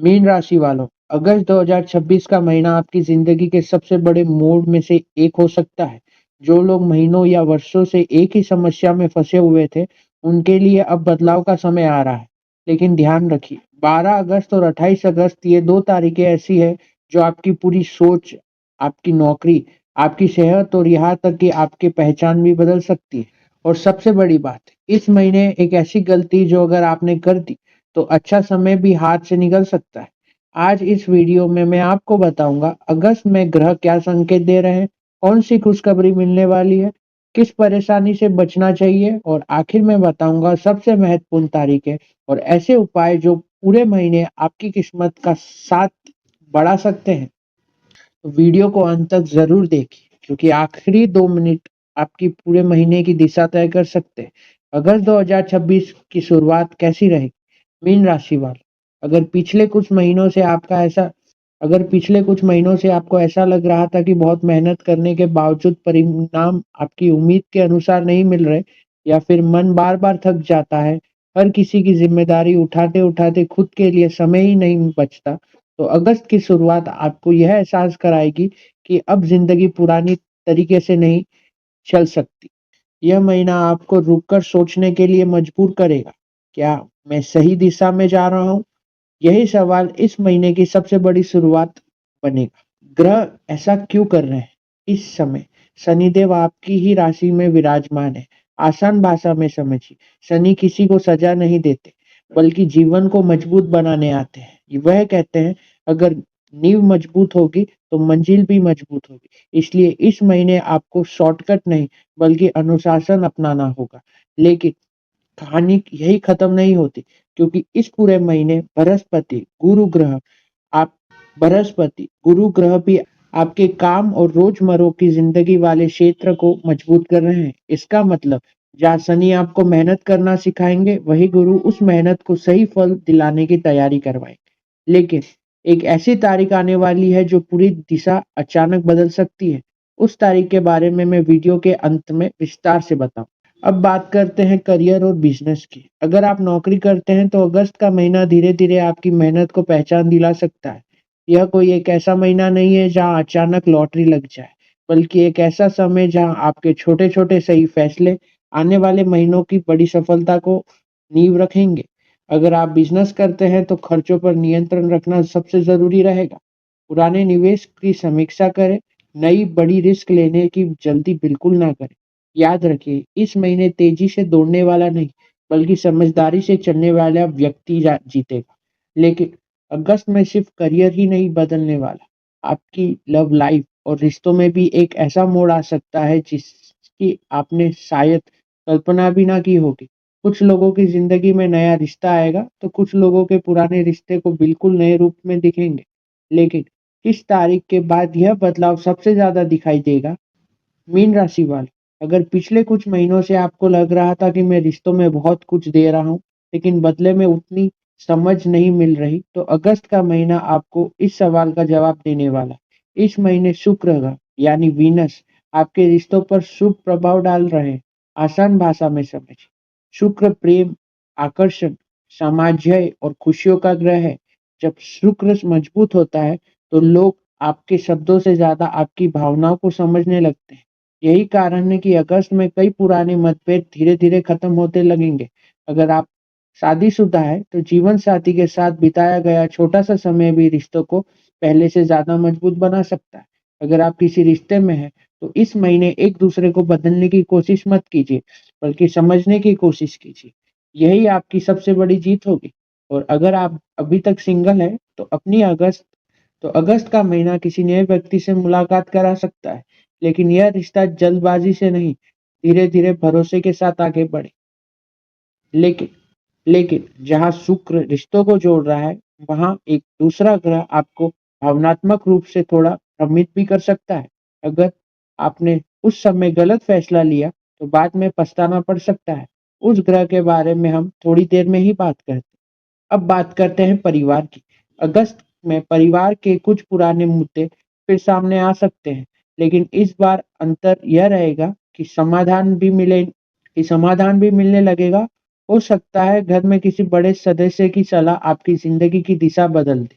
Mean राशि वालों, अगस्त 2026 का महीना आपकी जिंदगी के सबसे बड़े मोड़ में से एक हो सकता है। जो लोग महीनों या वर्षों से एक ही समस्या में फंसे हुए थे, उनके लिए अब बदलाव का समय आ रहा है। लेकिन ध्यान रखिए, 12 अगस्त और 28 अगस्त ये 2 तारीखें ऐसी है जो आपकी पूरी सोच, आपकी नौकरी, आपकी सेहत और यहाँ तक कि आपकी पहचान भी बदल सकती है। और सबसे बड़ी बात, इस महीने एक ऐसी गलती जो अगर आपने कर दी, तो अच्छा समय भी हाथ से निकल सकता है। आज इस वीडियो में मैं आपको बताऊंगा अगस्त में ग्रह क्या संकेत दे रहे हैं, कौन सी खुशखबरी मिलने वाली है, किस परेशानी से बचना चाहिए और आखिर में बताऊंगा सबसे महत्वपूर्ण तारीखें और ऐसे उपाय जो पूरे महीने आपकी किस्मत का साथ बढ़ा सकते हैं। तो वीडियो को अंत तक जरूर देखिए क्योंकि आखिरी 2 मिनट आपकी पूरे महीने की दिशा तय कर सकते हैं। अगस्त 2026 की शुरुआत कैसी रहेगी? मीन राशि वाले, अगर पिछले कुछ महीनों से आपका ऐसा अगर पिछले कुछ महीनों से आपको ऐसा लग रहा था कि बहुत मेहनत करने के बावजूद परिणाम आपकी उम्मीद के अनुसार नहीं मिल रहे, या फिर मन बार बार थक जाता है, हर किसी की जिम्मेदारी उठाते उठाते खुद के लिए समय ही नहीं बचता, तो अगस्त की शुरुआत आपको यह एहसास कराएगी कि अब जिंदगी पुरानी तरीके से नहीं चल सकती। यह महीना आपको रुककर सोचने के लिए मजबूर करेगा। क्या मैं सही दिशा में जा रहा हूँ? यही सवाल इस महीने की सबसे बड़ी शुरुआत बनेगा। ग्रह ऐसा क्यों कर रहे हैं? इस समय शनिदेव आपकी ही राशि में विराजमान है। आसान भाषा में समझिए, शनि किसी को सजा नहीं देते, बल्कि जीवन को मजबूत बनाने आते हैं। वह कहते हैं, अगर नींव मजबूत होगी तो मंजिल भी मजबूत होगी। इसलिए इस महीने आपको शॉर्टकट नहीं, बल्कि अनुशासन अपनाना होगा। लेकिन कहानी यही खत्म नहीं होती, क्योंकि इस पूरे महीने आप गुरु ग्रह भी आपके काम और रोजमर्रा की जिंदगी वाले क्षेत्र को मजबूत कर रहे हैं। इसका मतलब, जहाँ शनि आपको मेहनत करना सिखाएंगे, वही गुरु उस मेहनत को सही फल दिलाने की तैयारी करवाएंगे। लेकिन एक ऐसी तारीख आने वाली है जो पूरी दिशा अचानक बदल सकती है। उस तारीख के बारे में मैं वीडियो के अंत में विस्तार से बताऊं। अब बात करते हैं करियर और बिजनेस की। अगर आप नौकरी करते हैं तो अगस्त का महीना धीरे धीरे आपकी मेहनत को पहचान दिला सकता है। यह कोई एक ऐसा महीना नहीं है जहां अचानक लॉटरी लग जाए, बल्कि एक ऐसा समय जहां आपके छोटे छोटे सही फैसले आने वाले महीनों की बड़ी सफलता को नींव रखेंगे। अगर आप बिजनेस करते हैं तो खर्चों पर नियंत्रण रखना सबसे जरूरी रहेगा। पुराने निवेश की समीक्षा करें, नई बड़ी रिस्क लेने की जल्दी बिल्कुल ना करें। याद रखिए, इस महीने तेजी से दौड़ने वाला नहीं, बल्कि समझदारी से चलने वाला व्यक्ति जीतेगा। लेकिन अगस्त में सिर्फ करियर ही नहीं बदलने वाला, आपकी लव लाइफ और रिश्तों में भी एक ऐसा मोड़ आ सकता है जिसकी आपने शायद कल्पना भी ना की होगी। कुछ लोगों की जिंदगी में नया रिश्ता आएगा, तो कुछ लोगों के पुराने रिश्ते को बिल्कुल नए रूप में दिखेंगे। लेकिन इस तारीख के बाद यह बदलाव सबसे ज्यादा दिखाई देगा। मीन राशि वाले, अगर पिछले कुछ महीनों से आपको लग रहा था कि मैं रिश्तों में बहुत कुछ दे रहा हूँ, लेकिन बदले में उतनी समझ नहीं मिल रही, तो अगस्त का महीना आपको इस सवाल का जवाब देने वाला है। इस महीने शुक्र ग्रह यानी वीनस आपके रिश्तों पर शुभ प्रभाव डाल रहे हैं। आसान भाषा में समझिए, शुक्र प्रेम, आकर्षण, सामाज्य और खुशियों का ग्रह है। जब शुक्र मजबूत होता है, तो लोग आपके शब्दों से ज्यादा आपकी भावनाओं को समझने लगते हैं। यही कारण है कि अगस्त में कई पुराने मतभेद धीरे धीरे खत्म होते लगेंगे। अगर आप शादीशुदा है तो जीवन साथी के साथ बिताया गया छोटा सा समय भी रिश्तों को पहले से ज्यादा मजबूत बना सकता है। अगर आप किसी रिश्ते में हैं, तो इस महीने एक दूसरे को बदलने की कोशिश मत कीजिए, बल्कि समझने की कोशिश कीजिए। यही आपकी सबसे बड़ी जीत होगी। और अगर आप अभी तक सिंगल है, तो अगस्त का महीना किसी नए व्यक्ति से मुलाकात करा सकता है। लेकिन यह रिश्ता जल्दबाजी से नहीं, धीरे धीरे भरोसे के साथ आगे बढ़े। लेकिन लेकिन जहाँ शुक्र रिश्तों को जोड़ रहा है, वहाँ एक दूसरा ग्रह आपको भावनात्मक रूप से थोड़ा भ्रमित भी कर सकता है। अगर आपने उस समय गलत फैसला लिया, तो बाद में पछताना पड़ सकता है। उस ग्रह के बारे में हम थोड़ी देर में ही बात करते हैं। अब बात करते हैं परिवार की। अगस्त में परिवार के कुछ पुराने मुद्दे फिर सामने आ सकते हैं, लेकिन इस बार अंतर यह रहेगा कि समाधान भी मिलने लगेगा हो सकता है घर में किसी बड़े सदस्य की सलाह आपकी जिंदगी की दिशा बदल दे।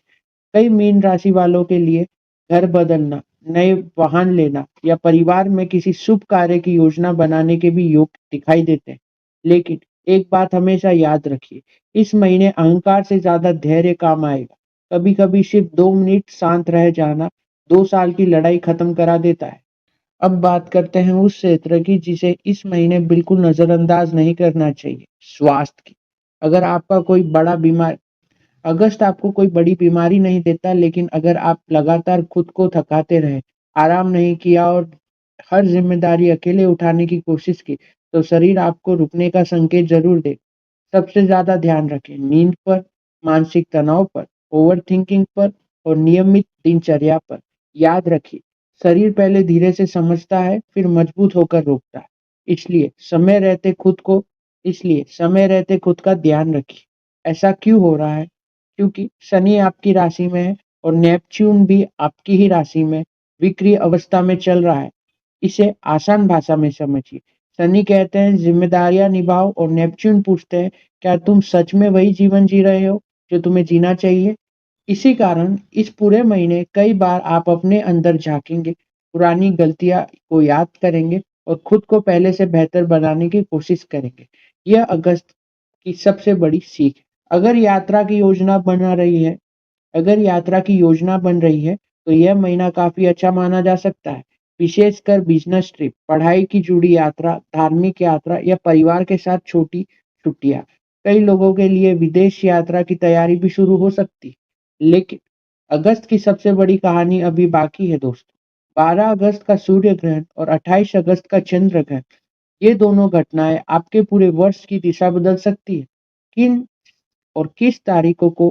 कई मीन राशि वालों के लिए घर बदलना, नए वाहन लेना या परिवार में किसी शुभ कार्य की योजना बनाने के भी योग दिखाई देते हैं। लेकिन एक बात हमेशा याद रखिए, इस महीने अहंकार से ज्यादा धैर्य काम आएगा। कभी कभी सिर्फ 2 मिनट शांत रह जाना 2 साल की लड़ाई खत्म करा देता है। अब बात करते हैं उस क्षेत्र की जिसे इस महीने बिल्कुल नजरअंदाज नहीं करना चाहिए, स्वास्थ्य की। अगर आपका कोई बड़ा बीमार अगस्त आपको कोई बड़ी बीमारी नहीं देता, लेकिन अगर आप लगातार खुद को थकाते रहे, आराम नहीं किया और हर जिम्मेदारी अकेले उठाने की कोशिश की, तो शरीर आपको रुकने का संकेत जरूर दे। सबसे ज्यादा ध्यान रखें नींद पर, मानसिक तनाव पर, ओवरथिंकिंग पर और नियमित दिनचर्या पर। याद रखिए, शरीर पहले धीरे से समझता है, फिर मजबूत होकर रोकता है। इसलिए समय रहते खुद को इसलिए समय रहते खुद का ध्यान रखिए। ऐसा क्यों हो रहा है? क्योंकि शनि आपकी राशि में है और नेपच्यून भी आपकी ही राशि में विक्रिय अवस्था में चल रहा है। इसे आसान भाषा में समझिए। शनि कहते हैं जिम्मेदारियां निभाओ और नेपच्यून पूछते हैं क्या तुम सच में वही जीवन जी रहे हो जो तुम्हें जीना चाहिए? इसी कारण इस पूरे महीने कई बार आप अपने अंदर झांकेंगे, पुरानी गलतियां को याद करेंगे और खुद को पहले से बेहतर बनाने की कोशिश करेंगे। यह अगस्त की सबसे बड़ी सीख है। अगर यात्रा की योजना बन रही है, तो यह महीना काफी अच्छा माना जा सकता है, विशेषकर बिजनेस ट्रिप, पढ़ाई की जुड़ी यात्रा, धार्मिक यात्रा या परिवार के साथ छोटी छुट्टियां। कई लोगों के लिए विदेश यात्रा की तैयारी भी शुरू हो सकती है। लेकिन अगस्त की सबसे बड़ी कहानी अभी बाकी है दोस्तों। 12 अगस्त का सूर्य ग्रहण और 28 अगस्त का चंद्र ग्रहण, ये दोनों घटनाएं आपके पूरे वर्ष की दिशा बदल सकती है। किन और किस तारीखों को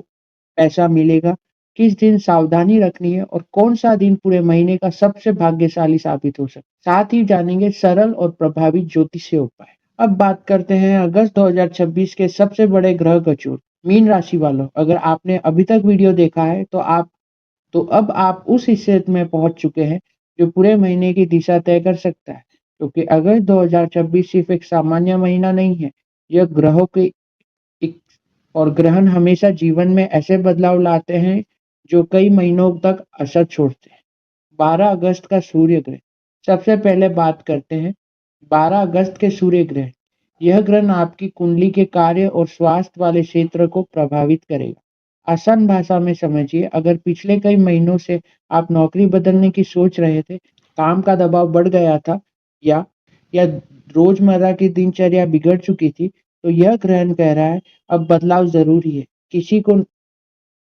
पैसा मिलेगा, किस दिन सावधानी रखनी है और कौन सा दिन पूरे महीने का सबसे भाग्यशाली साबित हो सकता है। साथ ही जानेंगे सरल और प्रभावी ज्योतिषीय उपाय। अब बात करते हैं अगस्त 2026 के सबसे बड़े ग्रह गोचर। मीन राशि वालों, अगर आपने अभी तक वीडियो देखा है तो अब आप उस हिस्से में पहुंच चुके हैं जो पूरे महीने की दिशा तय कर सकता है। क्योंकि अगस्त 2026 सिर्फ एक सामान्य महीना नहीं है, यह ग्रहों के एक और ग्रहण हमेशा जीवन में ऐसे बदलाव लाते हैं जो कई महीनों तक असर छोड़ते हैं। 12 अगस्त का सूर्य ग्रहण। सबसे पहले बात करते हैं 12 अगस्त के सूर्य ग्रहण। यह ग्रहण आपकी कुंडली के कार्य और स्वास्थ्य वाले क्षेत्र को प्रभावित करेगा। आसान भाषा में समझिए, अगर पिछले कई महीनों से आप नौकरी बदलने की सोच रहे थे, काम का दबाव बढ़ गया था या या रोजमर्रा की दिनचर्या बिगड़ चुकी थी, तो यह ग्रहण कह रहा है अब बदलाव जरूरी है। किसी को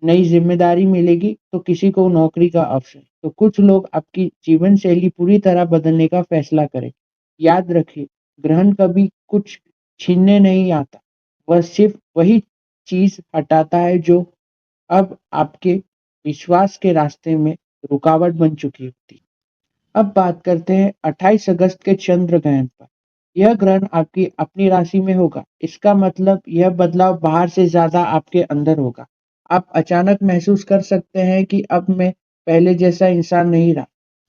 नई जिम्मेदारी मिलेगी तो किसी को नौकरी का अवसर। तो कुछ लोग आपकी जीवन शैली पूरी तरह बदलने का फैसला करें। याद रखिए, ग्रहण कभी कुछ छीनने नहीं आता, वह सिर्फ वही चीज हटाता है जो अब आपके विश्वास के रास्ते में रुकावट बन चुकी होती। अब बात करते हैं 28 अगस्त के चंद्र ग्रहण पर। यह ग्रहण आपकी अपनी राशि में होगा। इसका मतलब यह बदलाव बाहर से ज्यादा आपके अंदर होगा। आप अचानक महसूस कर सकते हैं कि अब मैं पहले जैसा इंसान नहीं रहा।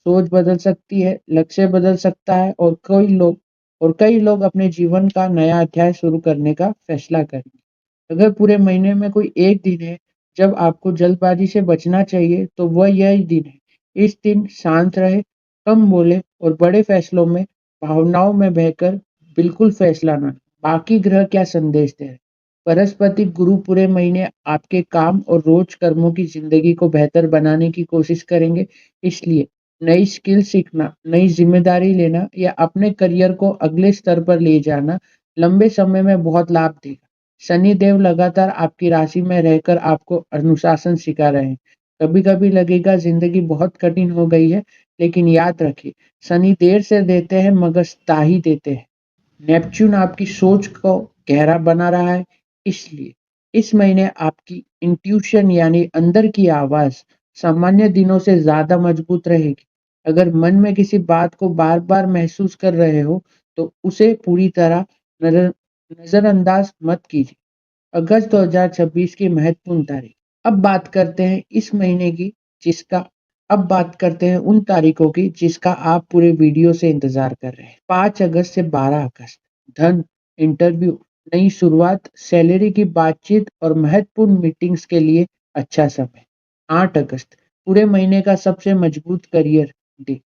सोच बदल सकती है, लक्ष्य बदल सकता है और कई लोग अपने जीवन का नया अध्याय शुरू करने का फैसला करेंगे। अगर पूरे महीने में कोई एक दिन है जब आपको जल्दबाजी से बचना चाहिए, तो वह यही दिन है। इस दिन शांत रहे, कम बोले और बड़े फैसलों में भावनाओं में बहकर बिल्कुल फैसला ना लें। बाकी ग्रह क्या संदेश दे रहे हैं? बृहस्पति गुरु पूरे महीने आपके काम और रोज कर्मों की जिंदगी को बेहतर बनाने की कोशिश करेंगे। इसलिए नई स्किल सीखना, नई जिम्मेदारी लेना या अपने करियर को अगले स्तर पर ले जाना लंबे समय में बहुत लाभ देगा। शनि देव लगातार आपकी राशि में रहकर आपको अनुशासन सिखा रहे हैं। कभी कभी लगेगा जिंदगी बहुत कठिन हो गई है, लेकिन याद रखिए, शनि देर से देते हैं मगर ताही देते हैं। नेपच्यून आपकी सोच को गहरा बना रहा है। इसलिए इस महीने आपकी इंट्यूशन यानी अंदर की आवाज सामान्य दिनों से ज्यादा मजबूत रहेगी। अगर मन में किसी बात को बार बार महसूस कर रहे हो, तो उसे पूरी तरह नजर नजरअंदाज मत कीजिए। अगस्त 2026 की महत्वपूर्ण तारीख। अब बात करते हैं इस महीने की जिसका अब बात करते हैं उन तारीखों की जिसका आप पूरे वीडियो से इंतजार कर रहे हैं। 5 अगस्त से 12 अगस्त। धन, इंटरव्यू, नई शुरुआत, सैलरी की बातचीत और महत्वपूर्ण मीटिंग्स के लिए अच्छा समय। 8 अगस्त पूरे महीने का सबसे मजबूत करियर डे।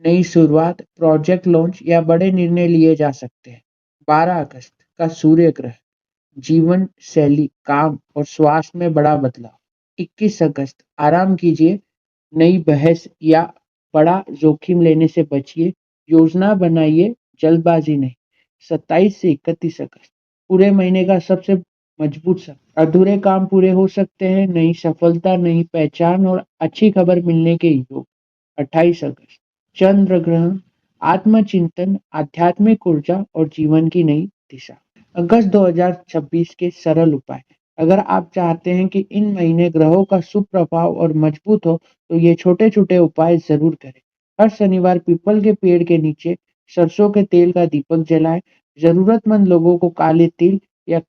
नई शुरुआत, प्रोजेक्ट लॉन्च या बड़े निर्णय लिए जा सकते हैं। 12 अगस्त का सूर्य ग्रह, जीवन शैली, काम और स्वास्थ्य में बड़ा बदलाव। 21 अगस्त आराम कीजिए, नई बहस या बड़ा जोखिम लेने से बचिए, योजना बनाइए, जल्दबाजी नहीं। 27 से 31 अगस्त पूरे महीने का सबसे मजबूत समय। अधूरे काम पूरे हो सकते हैं, नई सफलता, नई पहचान और अच्छी खबर मिलने के योग। 28 अगस्त चंद्र ग्रहण, आत्मचिंतन, आध्यात्मिक ऊर्जा और जीवन की नई दिशा। अगस्त 2026 के सरल उपाय। अगर आप चाहते हैं कि इन महीने ग्रहों का शुभ प्रभाव और मजबूत हो, तो ये छोटे-छोटे उपाय ज़रूर करें। हर शनिवार पीपल के पेड़ के नीचे सरसों के तेल का दीपक जलाएं। ज़रूरतमंद लोगों को काले तिल या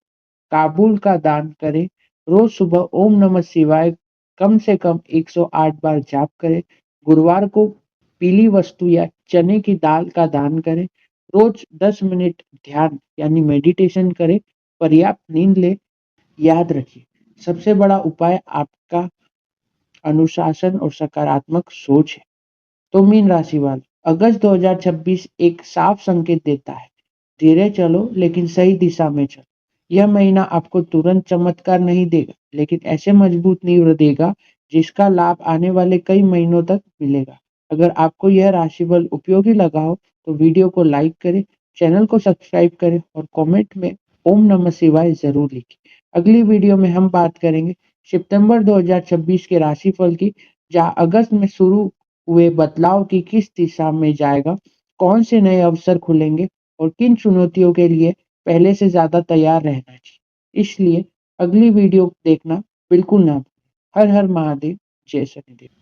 काबुल का दान करें। रोज सुबह ओम नमः शिवाय कम से कम 108 बार जाप करें। गुरुवार को पीली वस्तु या चने की दाल का दान करें। रोज 10 मिनट ध्यान यानी मेडिटेशन करें। पर्याप्त नींद लें। याद रखिए, सबसे बड़ा उपाय आपका अनुशासन और सकारात्मक सोच है। तो मीन राशि वाले, अगस्त 2026 एक साफ संकेत देता है। धीरे चलो लेकिन सही दिशा में चलो। यह महीना आपको तुरंत चमत्कार नहीं देगा, लेकिन ऐसे मजबूत नींव देगा जिसका लाभ आने वाले कई महीनों तक मिलेगा। अगर आपको यह राशिफल उपयोगी लगा हो तो वीडियो को लाइक करें, चैनल को सब्सक्राइब करें और कमेंट में ओम नमः शिवाय जरूर लिखें। अगली वीडियो में हम बात करेंगे सितंबर 2026 के राशिफल की, जहां अगस्त में शुरू हुए बदलाव की किस दिशा में जाएगा, कौन से नए अवसर खुलेंगे और किन चुनौतियों के लिए पहले से ज़्यादा तैयार रहना चाहिए। इसलिए अगली वीडियो देखना बिल्कुल ना भूलें। हर हर महादेव, जय शनिदेव।